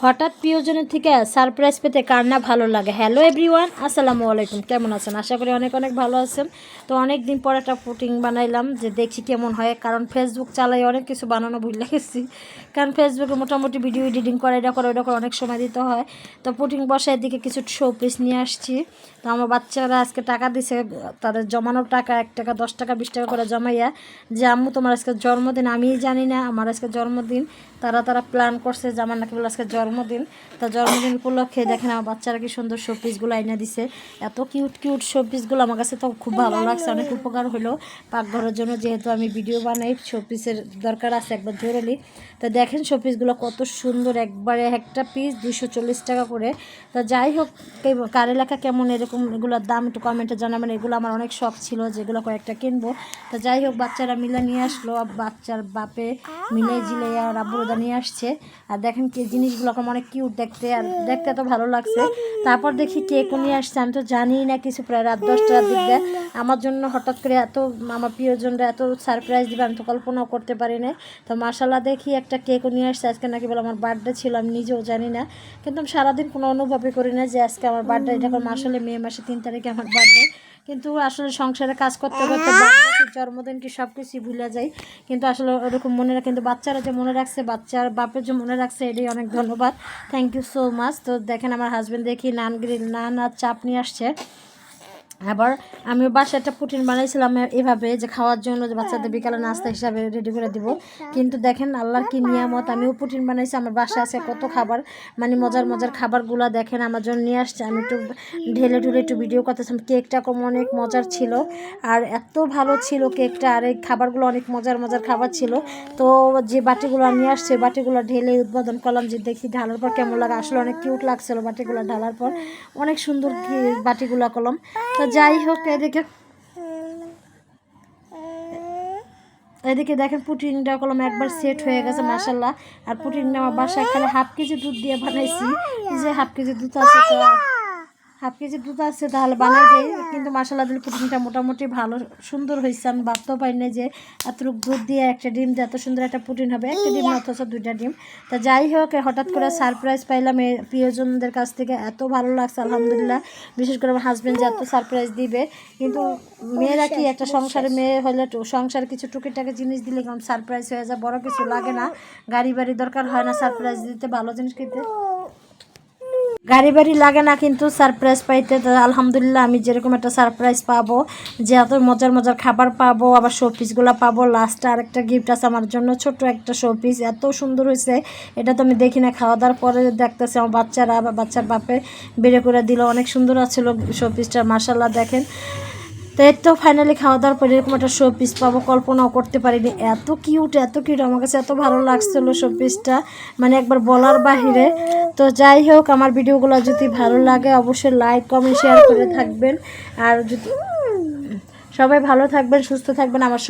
হঠাৎ প্রিয়জনের থেকে সারপ্রাইজ পেতে কার না ভালো লাগে। হ্যালো এভরিওয়ান, আসসালামু আলাইকুম। কেমন আছেন? আশা করি অনেক অনেক ভালো আছেন। তো অনেক দিন পর একটা পুটিং বানাইলাম, যে দেখছি কেমন হয়। কারণ ফেসবুক চালাই অনেক কিছু বানানো ভুলে গেছি। কারণ ফেসবুকে মোটামুটি ভিডিও এডিটিং করে, এটা করে ওটা করে অনেক সময় দিতে হয়। তো পুটিং বসায় এদিকে কিছু শো পিস নিয়ে আসছি। তো আমার বাচ্চারা আজকে টাকা দিছে, তাদের জমানোর টাকা 1 টাকা 10 টাকা 20 টাকা করে জমাইয়া, যে আম্মু তোমার আজকে জন্মদিন, আমিই জানি না আমার আজকে জন্মদিন। তারা প্ল্যান করছে যে আমার নাকি বলে আজকে জন্মদিন। তা জন্মদিন উপলক্ষে দেখেন আমার বাচ্চারা কি সুন্দর শোপিসগুলো আইনা দিছে। এত কিউট কিউট শোপিসগুলো আমার কাছে তো খুব ভালো লাগছে, অনেক উপকার হলো পাকঘরের জন্য। যেহেতু আমি ভিডিও বানাই, শোপিসের দরকার আছে একবার জরুরি। তো দেখেন শোপিসগুলো কত সুন্দর, একবারে একটা পিস 240 টাকা করে। তো যাই হোক, কার এলাকা কেমন এরকম এগুলোর দাম একটু কমেন্টে জানাবেন। এগুলো আমার অনেক শখ ছিল যেগুলো কয়েকটা কিনবো। তো যাই হোক, বাচ্চারা মিলে নিয়ে আসলো, বাচ্চার বাপে মিলে জিলে আর আব্বুরা নিয়ে আসছে। আর দেখেন কি জিনিসগুলো অনেক কিউট দেখতে, আর দেখতে এত ভালো লাগছে। তারপর দেখি কেকও নিয়ে আসছে, আমি তো জানি না কিছু, প্রায় রাত 10টার দিকে আমার জন্য হঠাৎ করে এত, আমার প্রিয়জনরা এত সারপ্রাইজ দিবে আমি তো কল্পনাও করতে পারি না। তো মাশাআল্লাহ দেখি একটা কেকও নিয়ে আসছে। আজকে নাকি বলে আমার বার্থডে ছিল, আমি নিজেও জানি না, কিন্তু আমি সারাদিন কোনো অনুভবই করি না যে আজকে আমার বার্থডে। এটা আসলে মে মাসে 3 তারিখে আমার বার্থডে, কিন্তু আসলে সংসারে কাজ করতে করতে বার্থডে কি জন্মদিন কি সব কিছুই ভুলে যাই। কিন্তু আসলে ওরকম মনে রাখে, কিন্তু বাচ্চারা যে মনে রাখছে, বাচ্চার বাপের যে মনে রাখছে, এটাই অনেক ধন্যবাদ। Thank you so much. তো দেখেন আমার হাজব্যান্ড দেখি নান আর চাপ নিয়ে আসছে। আবার আমি বাসায় একটা পুটিন বানাইছিলাম এভাবে, যে খাওয়ার জন্য, যে বাচ্চাদের বিকালে নাস্তা হিসাবে রেডি করে দিব। কিন্তু দেখেন আল্লাহর কি নিয়ামত, আমিও পুটিন বানাইছি। আমার বাসায় আছে কত খাবার, মানে মজার মজার খাবারগুলো দেখেন আমার জন্য নিয়ে আসছে। আমি একটু ঢেলে ঢুলে একটু ভিডিও করতেছিলাম। কেকটা অনেক মজার ছিল, আর এত ভালো ছিল কেকটা, আর এই খাবারগুলো অনেক মজার মজার খাবার ছিল। তো যে বাটিগুলো নিয়ে আসছে, বাটিগুলো ঢেলে উদ্বোধন করলাম, যে দেখি ঢালার পর কেমন লাগে। আসলে অনেক কিউট লাগছিল বাটিগুলো ঢালার পর, অনেক সুন্দর বাটিগুলো করলাম। তো যাই হোক, এদিকে দেখেন পুটিনটা কলম একবার সেট হয়ে গেছে মাশাআল্লাহ। আর পুটিনটা আমার বাসায় খালি হাফ কেজি দুধ দিয়ে বানাইছি, যে হাফ কেজি দুধ আছে, তো হাফ কেজি দুধ আছে তাহলে বানাই দেয়। কিন্তু মাশাআল্লাহ দিল পুটিনটা মোটামুটি ভালো সুন্দর হয়েছে। আমি ভাবতেও পারি না যে এতটুক দুধ দিয়ে একটা ডিম দিয়ে এত সুন্দর একটা পুটিন হবে। একটা ডিম অথচ 2টা ডিম। তা যাই হোক, হঠাৎ করে সারপ্রাইজ পাইলাম এই প্রিয়জনদের কাছ থেকে, এত ভালো লাগছে আলহামদুলিল্লাহ। বিশেষ করে আমার হাজব্যান্ড যে এত সারপ্রাইজ দিবে। কিন্তু মেয়েরা কি, একটা সংসারে মেয়ে হলে সংসারে কিছু টুকিটাকি জিনিস দিলে কারণ সারপ্রাইজ হয়ে যায়, বড় কিছু লাগে না, গাড়ি বাড়ি দরকার হয় না সারপ্রাইজ দিতে, ভালো জিনিস কিনতে গাড়ি বাড়ি লাগে না, কিন্তু সারপ্রাইজ পাইতে। তো আলহামদুলিল্লাহ আমি যেরকম একটা সারপ্রাইজ পাবো, যে এত মজার মজার খাবার পাবো, আবার শোপিসগুলো পাবো। লাস্টে আরেকটা গিফট আছে আমার জন্য, ছোট্ট একটা শোপিস, এত সুন্দর হয়েছে। এটা তো আমি দেখি না, খাওয়া দাওয়ার পরে দেখতেছি আমার বাচ্চারা বা বাচ্চার বাপে বেড়ে করে দিল। অনেক সুন্দর আছিল শোপিসটা মাশাআল্লাহ দেখেন। তো এর তো ফাইনালি খাওয়া দাওয়ার পরে এরকম একটা শো পিস পাবো কল্পনাও করতে পারিনি। এত কিউট আমার কাছে এত ভালো লাগছিলো শো পিসটা, মানে একবার বলার বাহিরে। তো যাই হোক, আমার ভিডিওগুলো যদি ভালো লাগে অবশ্যই লাইক কমেন্ট শেয়ার করে থাকবেন। আর যদি সবাই ভালো থাকবেন, সুস্থ থাকবেন। আমার